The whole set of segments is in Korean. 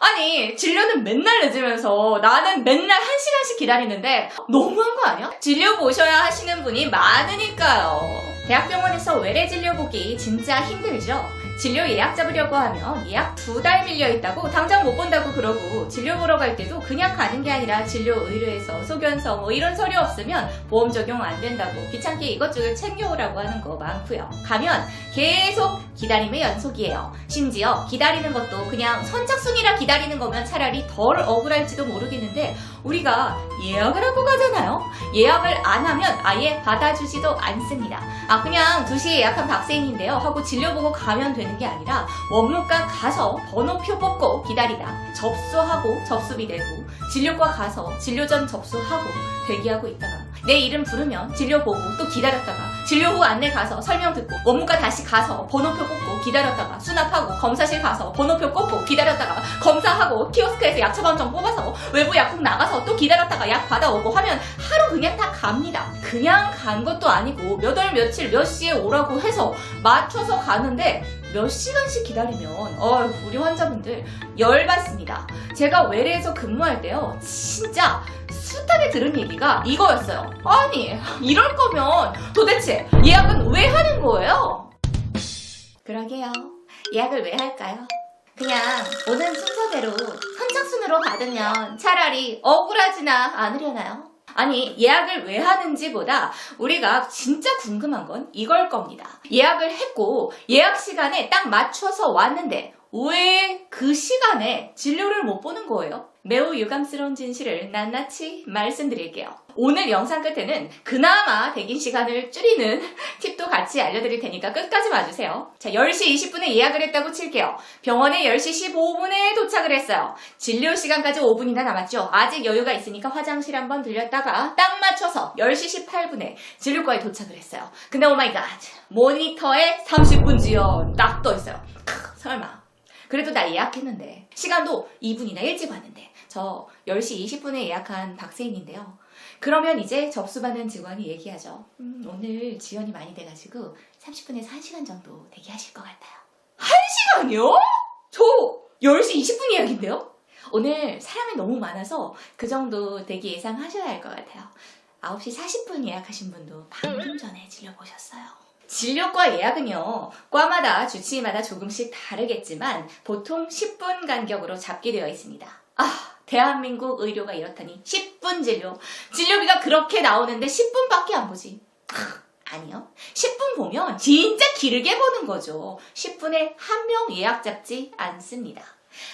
아니 진료는 맨날 늦으면서 나는 맨날 1시간씩 기다리는데 너무한 거 아니야? 진료 보셔야 하시는 분이 많으니까요. 대학병원에서 외래 진료 보기 진짜 힘들죠? 진료 예약 잡으려고 하면 예약 2달 밀려있다고 당장 못 본다고 그러고, 진료 보러 갈 때도 그냥 가는 게 아니라 진료 의뢰서, 소견서 뭐 이런 서류 없으면 보험 적용 안 된다고 귀찮게 이것저것 챙겨오라고 하는 거 많고요. 가면 계속 기다림의 연속이에요. 심지어 기다리는 것도 그냥 선착순이라 기다리는 거면 차라리 덜 억울할지도 모르겠는데, 우리가 예약을 하고 가잖아요. 예약을 안 하면 아예 받아주지도 않습니다. 그냥 2시에 예약한 박세인인데요 하고 진료 보고 가면 되는 게 아니라 원무과 가서 번호표 뽑고 기다리다 접수하고 접수비 내고, 진료과 가서 진료전 접수하고 대기하고 있다가 내 이름 부르면 진료 보고 또 기다렸다가 진료 후 안내 가서 설명 듣고 원무과 다시 가서 번호표 뽑고 기다렸다가 수납하고 검사실 가서 번호표 뽑고 기다렸다가 검사하고 키오스크에서 약 처방전 뽑아서 외부 약국 나가서 또 기다렸다가 약 받아오고 하면 하루 그냥 다 갑니다. 그냥 간 것도 아니고 몇 월 며칠 몇 시에 오라고 해서 맞춰서 가는데 몇 시간씩 기다리면 우리 환자분들 열받습니다. 제가 외래에서 근무할 때요 진짜 숱하게 들은 얘기가 이거였어요. 아니 이럴 거면 도대체 예약은 왜 하는 거예요? 그러게요. 예약을 왜 할까요? 그냥 오는 순서대로 선착순으로 받으면 차라리 억울하지나 않으려나요? 아니 예약을 왜 하는지보다 우리가 진짜 궁금한 건 이걸 겁니다. 예약을 했고 예약 시간에 딱 맞춰서 왔는데 왜 그 시간에 진료를 못 보는 거예요? 매우 유감스러운 진실을 낱낱이 말씀드릴게요. 오늘 영상 끝에는 그나마 대기 시간을 줄이는 팁도 같이 알려드릴 테니까 끝까지 봐주세요. 자, 10시 20분에 예약을 했다고 칠게요. 병원에 10시 15분에 도착을 했어요. 진료 시간까지 5분이나 남았죠. 아직 여유가 있으니까 화장실 한번 들렸다가 딱 맞춰서 10시 18분에 진료과에 도착을 했어요. 근데 오마이갓 모니터에 30분 지연 딱 떠있어요. 설마. 그래도 나 예약했는데 시간도 2분이나 일찍 왔는데 저 10시 20분에 예약한 박세인인데요. 그러면 이제 접수받는 직원이 얘기하죠. 오늘 지연이 많이 돼가지고 30분에서 1시간 정도 대기하실 것 같아요. 1시간이요? 저 10시 20분 예약인데요? 오늘 사람이 너무 많아서 그 정도 대기 예상하셔야 할 것 같아요. 9시 40분 예약하신 분도 방금 전에 진료 보셨어요. 진료과 예약은요, 과마다 주치의마다 조금씩 다르겠지만 보통 10분 간격으로 잡게 되어 있습니다. 대한민국 의료가 이렇다니. 10분 진료. 진료비가 그렇게 나오는데 10분밖에 안 보지. 아니요. 10분 보면 진짜 길게 보는 거죠. 10분에 한 명 예약 잡지 않습니다.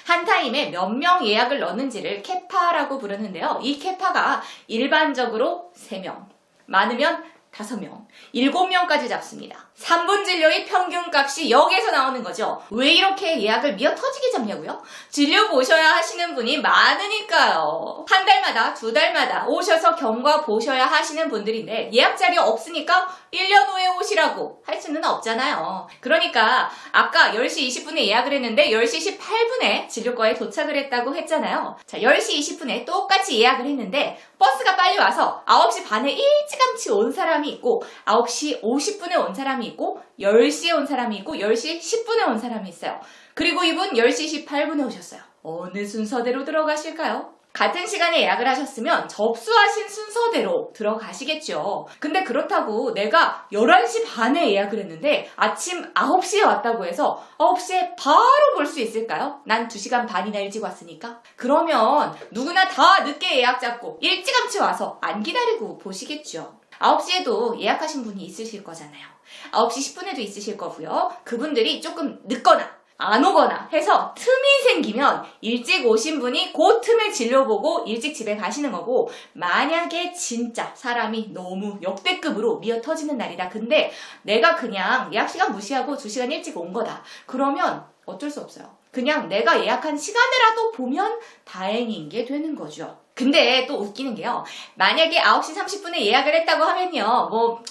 한 타임에 몇 명 예약을 넣는지를 캐파라고 부르는데요. 이 캐파가 일반적으로 3명, 많으면 5명, 7명까지 잡습니다. 3분 진료의 평균값이 여기에서 나오는 거죠. 왜 이렇게 예약을 미어 터지게 잡냐고요? 진료 보셔야 하시는 분이 많으니까요. 한 달마다 2달마다 오셔서 경과 보셔야 하시는 분들인데 예약 자리 없으니까 1년 후에 오시라고 할 수는 없잖아요. 그러니까 아까 10시 20분에 예약을 했는데 10시 18분에 진료과에 도착을 했다고 했잖아요. 자, 10시 20분에 똑같이 예약을 했는데 버스가 빨리 와서 9시 반에 일찌감치 온 사람이 있고 9시 50분에 온 사람이 있고 10시에 온 사람이 있고 10시 10분에 온 사람이 있어요. 그리고 이분 10시 18분에 오셨어요. 어느 순서대로 들어가실까요? 같은 시간에 예약을 하셨으면 접수하신 순서대로 들어가시겠죠. 근데 그렇다고 내가 11시 반에 예약을 했는데 아침 9시에 왔다고 해서 9시에 바로 볼 수 있을까요? 난 2시간 반이나 일찍 왔으니까. 그러면 누구나 다 늦게 예약 잡고 일찌감치 와서 안 기다리고 보시겠죠. 9시에도 예약하신 분이 있으실 거잖아요. 9시 10분에도 있으실 거고요. 그분들이 조금 늦거나 안 오거나 해서 틈이 생기면 일찍 오신 분이 그 틈에 진료 보고 일찍 집에 가시는 거고, 만약에 진짜 사람이 너무 역대급으로 미어 터지는 날이다. 근데 내가 그냥 예약 시간 무시하고 2시간 일찍 온 거다. 그러면 어쩔 수 없어요. 그냥 내가 예약한 시간이라도 보면 다행인 게 되는 거죠. 근데 또 웃기는 게요. 만약에 9시 30분에 예약을 했다고 하면요.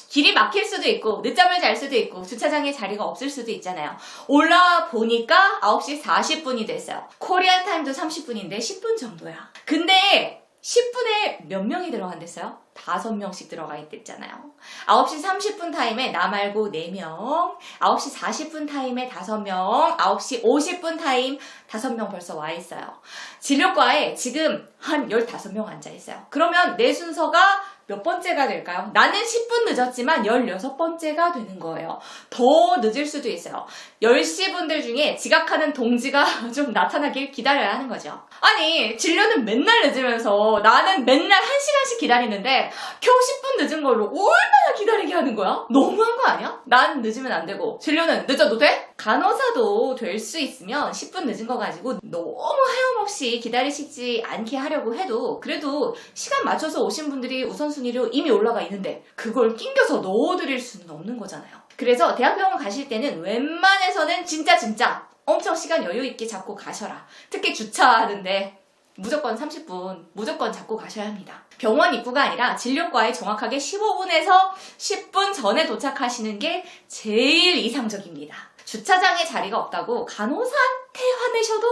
길이 막힐 수도 있고 늦잠을 잘 수도 있고 주차장에 자리가 없을 수도 있잖아요. 올라보니까 9시 40분이 됐어요. 코리안 타임도 30분인데 10분 정도야. 근데 10분에 몇 명이 들어간댔어요? 5명씩 들어가 있댔잖아요. 9시 30분 타임에 나 말고 4명, 9시 40분 타임에 5명, 9시 50분 타임 5명 벌써 와 있어요. 진료과에 지금 한 15명 앉아 있어요. 그러면 내 순서가 몇 번째가 될까요? 나는 10분 늦었지만 16번째가 되는 거예요. 더 늦을 수도 있어요. 10시 분들 중에 지각하는 동지가 좀 나타나길 기다려야 하는 거죠. 아니, 진료는 맨날 늦으면서 나는 맨날 1시간씩 기다리는데 겨우 10분 늦은 걸로 얼마나 기다리게 하는 거야? 너무한 거 아니야? 난 늦으면 안 되고 진료는 늦어도 돼? 간호사도 될 수 있으면 10분 늦은 거 가지고 너무 하염없이 기다리시지 않게 하려고 해도 그래도 시간 맞춰서 오신 분들이 우선순위로 이미 올라가 있는데 그걸 낑겨서 넣어드릴 수는 없는 거잖아요. 그래서 대학병원 가실 때는 웬만해서는 진짜 엄청 시간 여유 있게 잡고 가셔라. 특히 주차하는데 무조건 30분 무조건 잡고 가셔야 합니다. 병원 입구가 아니라 진료과에 정확하게 15분에서 10분 전에 도착하시는 게 제일 이상적입니다. 주차장에 자리가 없다고 간호사한테 화내셔도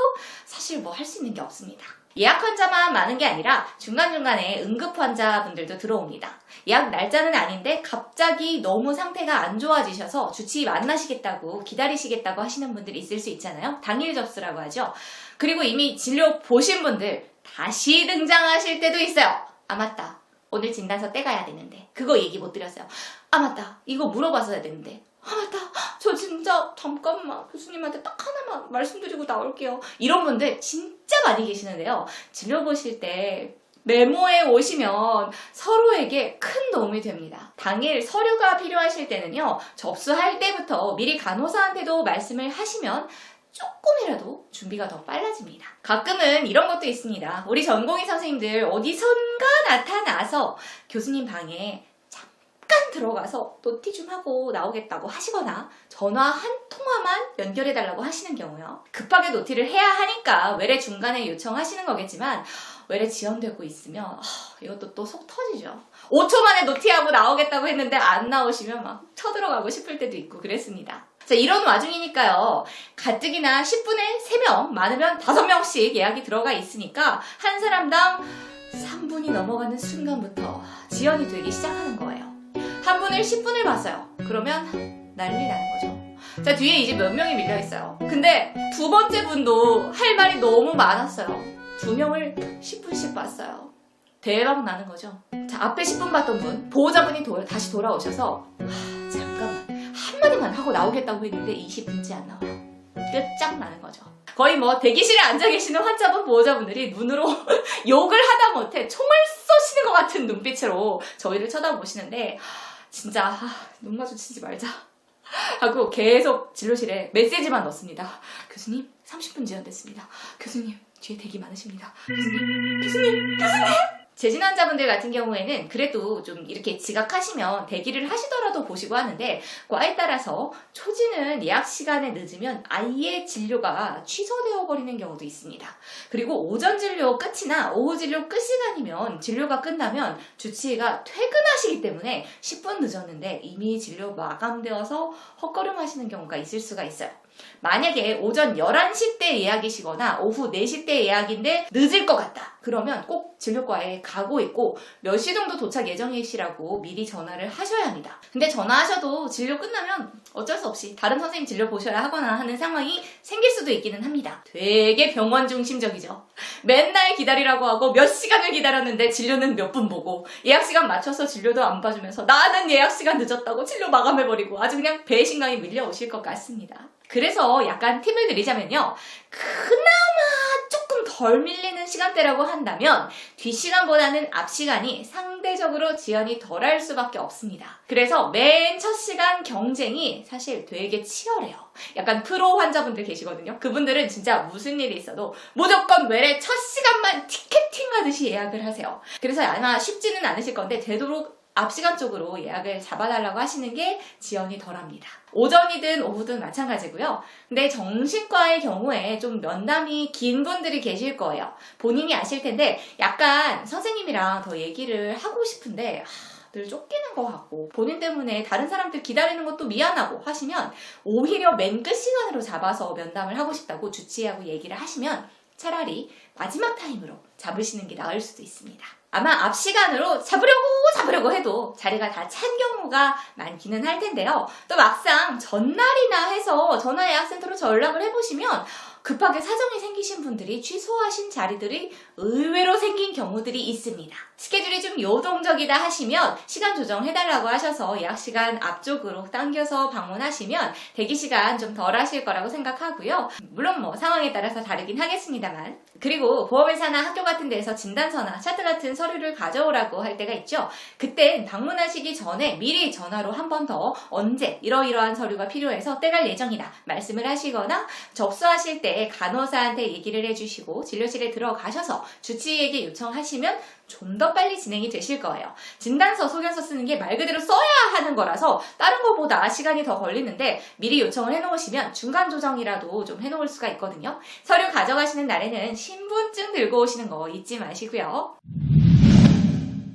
사실 뭐 할 수 있는 게 없습니다. 예약 환자만 많은 게 아니라 중간중간에 응급 환자분들도 들어옵니다. 예약 날짜는 아닌데 갑자기 너무 상태가 안 좋아지셔서 주치의 만나시겠다고 기다리시겠다고 하시는 분들이 있을 수 있잖아요. 당일 접수라고 하죠. 그리고 이미 진료 보신 분들 다시 등장하실 때도 있어요. 아 맞다. 오늘 진단서 떼가야 되는데 그거 얘기 못 드렸어요. 아 맞다. 이거 물어봤어야 되는데 아 맞다. 저 진짜 잠깐만 교수님한테 딱 하나만 말씀드리고 나올게요. 이런 분들 진짜 많이 계시는데요. 진료 보실 때 메모해 오시면 서로에게 큰 도움이 됩니다. 당일 서류가 필요하실 때는요. 접수할 때부터 미리 간호사한테도 말씀을 하시면 조금이라도 준비가 더 빨라집니다. 가끔은 이런 것도 있습니다. 우리 전공의 선생님들 어디선가 나타나서 교수님 방에 잠깐 들어가서 노티 좀 하고 나오겠다고 하시거나 전화 한 통화만 연결해달라고 하시는 경우요. 급하게 노티를 해야 하니까 외래 중간에 요청하시는 거겠지만 외래 지연되고 있으면 이것도 또 속 터지죠. 5초 만에 노티하고 나오겠다고 했는데 안 나오시면 막 쳐들어가고 싶을 때도 있고 그랬습니다. 자, 이런 와중이니까요. 가뜩이나 10분에 3명, 많으면 5명씩 예약이 들어가 있으니까 한 사람당 3분이 넘어가는 순간부터 지연이 되기 시작하는 거예요. 한 분을 10분을 봤어요. 그러면 난리 나는 거죠. 자, 뒤에 이제 몇 명이 밀려 있어요. 근데 두 번째 분도 할 말이 너무 많았어요. 2명을 10분씩 봤어요. 대박 나는 거죠. 자, 앞에 10분 봤던 분, 보호자분이 다시 돌아오셔서 잠깐만 한마디만 하고 나오겠다고 했는데 20분째 안 나와요. 끝장나는 거죠. 거의 뭐 대기실에 앉아 계시는 환자분, 보호자분들이 눈으로 욕을 하다 못해 총을 쏘시는 것 같은 눈빛으로 저희를 쳐다보시는데 진짜 눈 마주치지 말자 하고 계속 진료실에 메시지만 넣습니다. 교수님 30분 지연됐습니다. 교수님 뒤에 대기 많으십니다. 교수님 재진 환자분들 같은 경우에는 그래도 좀 이렇게 지각하시면 대기를 하시더라도 보시고 하는데 과에 따라서 초진은 예약 시간에 늦으면 아예 진료가 취소되어 버리는 경우도 있습니다. 그리고 오전 진료 끝이나 오후 진료 끝 시간이면 진료가 끝나면 주치의가 퇴근하시기 때문에 10분 늦었는데 이미 진료 마감되어서 헛걸음하시는 경우가 있을 수가 있어요. 만약에 오전 11시 때 예약이시거나 오후 4시 때 예약인데 늦을 것 같다. 그러면 꼭 진료과에 가고 있고 몇 시 정도 도착 예정이시라고 미리 전화를 하셔야 합니다. 근데 전화하셔도 진료 끝나면 어쩔 수 없이 다른 선생님 진료 보셔야 하거나 하는 상황이 생길 수도 있기는 합니다. 되게 병원 중심적이죠. 맨날 기다리라고 하고 몇 시간을 기다렸는데 진료는 몇 분 보고 예약 시간 맞춰서 진료도 안 봐주면서 나는 예약 시간 늦었다고 진료 마감해버리고 아주 그냥 배신감이 밀려오실 것 같습니다. 그래서 약간 팁을 드리자면요. 그나마 조금 덜 밀리는 시간대라고 한다면 뒷시간보다는 앞시간이 상대적으로 지연이 덜할 수밖에 없습니다. 그래서 맨 첫 시간 경쟁이 사실 되게 치열해요. 약간 프로 환자분들 계시거든요. 그분들은 진짜 무슨 일이 있어도 무조건 외래 첫 시간만 티켓팅하듯이 예약을 하세요. 그래서 아마 쉽지는 않으실 건데 되도록 앞시간 쪽으로 예약을 잡아달라고 하시는 게 지연이 덜합니다. 오전이든 오후든 마찬가지고요. 근데 정신과의 경우에 좀 면담이 긴 분들이 계실 거예요. 본인이 아실 텐데 약간 선생님이랑 더 얘기를 하고 싶은데 늘 쫓기는 것 같고 본인 때문에 다른 사람들 기다리는 것도 미안하고 하시면 오히려 맨 끝 시간으로 잡아서 면담을 하고 싶다고 주치의하고 얘기를 하시면 차라리 마지막 타임으로 잡으시는 게 나을 수도 있습니다. 아마 앞 시간으로 잡으려고 잡으려고 해도 자리가 다 찬 경우가 많기는 할 텐데요. 또 막상 전날이나 해서 전화예약센터로 연락을 해보시면 급하게 사정이 생기신 분들이 취소하신 자리들이 의외로 생긴 경우들이 있습니다. 스케줄이 좀 요동적이다 하시면 시간 조정해달라고 하셔서 예약 시간 앞쪽으로 당겨서 방문하시면 대기 시간 좀 덜 하실 거라고 생각하고요. 물론 뭐 상황에 따라서 다르긴 하겠습니다만. 그리고 보험회사나 학교 같은 데서 진단서나 차트 같은 서류를 가져오라고 할 때가 있죠. 그땐 방문하시기 전에 미리 전화로 한 번 더 언제 이러이러한 서류가 필요해서 떼갈 예정이다 말씀을 하시거나 접수하실 때 간호사한테 얘기를 해주시고 진료실에 들어가셔서 주치의에게 요청하시면 좀 더 빨리 진행이 되실 거예요. 진단서, 소견서 쓰는 게 말 그대로 써야 하는 거라서 다른 거보다 시간이 더 걸리는데 미리 요청을 해놓으시면 중간 조정이라도 좀 해놓을 수가 있거든요. 서류 가져가시는 날에는 신분증 들고 오시는 거 잊지 마시고요.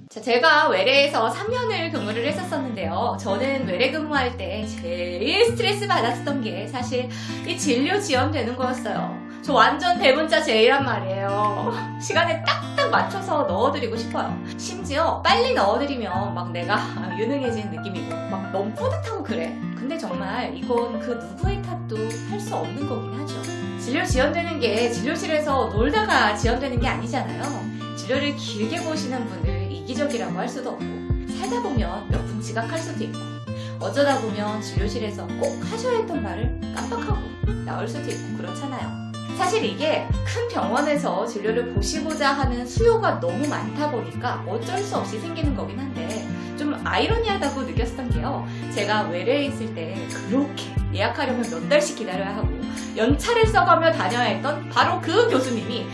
자, 제가 외래에서 3년을 근무를 했었는데요. 저는 외래 근무할 때 제일 스트레스 받았던 게 사실 이 진료 지연되는 거였어요. 저 완전 대문자 제이란 말이에요. 시간에 딱딱 맞춰서 넣어드리고 싶어요. 심지어 빨리 넣어드리면 막 내가 유능해진 느낌이고 막 너무 뿌듯하고 그래. 근데 정말 이건 그 누구의 탓도 할 수 없는 거긴 하죠. 진료 지연되는 게 진료실에서 놀다가 지연되는 게 아니잖아요. 진료를 길게 보시는 분들 이기적이라고 할 수도 없고 살다 보면 몇 분 지각할 수도 있고 어쩌다 보면 진료실에서 꼭 하셔야 했던 말을 깜빡하고 나올 수도 있고 그렇잖아요. 사실 이게 큰 병원에서 진료를 보시고자 하는 수요가 너무 많다 보니까 어쩔 수 없이 생기는 거긴 한데 좀 아이러니하다고 느꼈던 게요. 제가 외래에 있을 때 그렇게 예약하려면 몇 달씩 기다려야 하고 연차를 써가며 다녀야 했던 바로 그 교수님이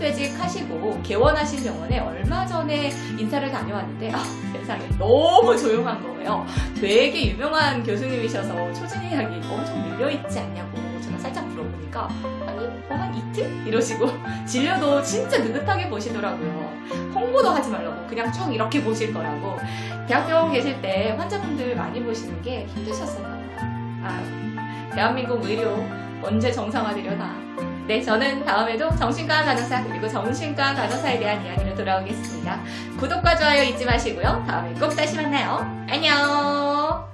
정년퇴직하시고 개원하신 병원에 얼마 전에 인사를 다녀왔는데 세상에 너무 조용한 거예요. 되게 유명한 교수님이셔서 초진 예약이 엄청 밀려있지 않냐고 제가 살짝 물어보니까 아니 뭐 한 이틀? 이러시고 진료도 진짜 느긋하게 보시더라고요. 홍보도 하지 말라고 그냥 쭉 이렇게 보실 거라고. 대학병원 계실 때 환자분들 많이 보시는 게 힘드셨었나 봐요. 대한민국 의료 언제 정상화되려나. 네, 저는 다음에도 정신과 간호사 그리고 정신과 간호사에 대한 이야기로 돌아오겠습니다. 구독과 좋아요 잊지 마시고요. 다음에 꼭 다시 만나요. 안녕.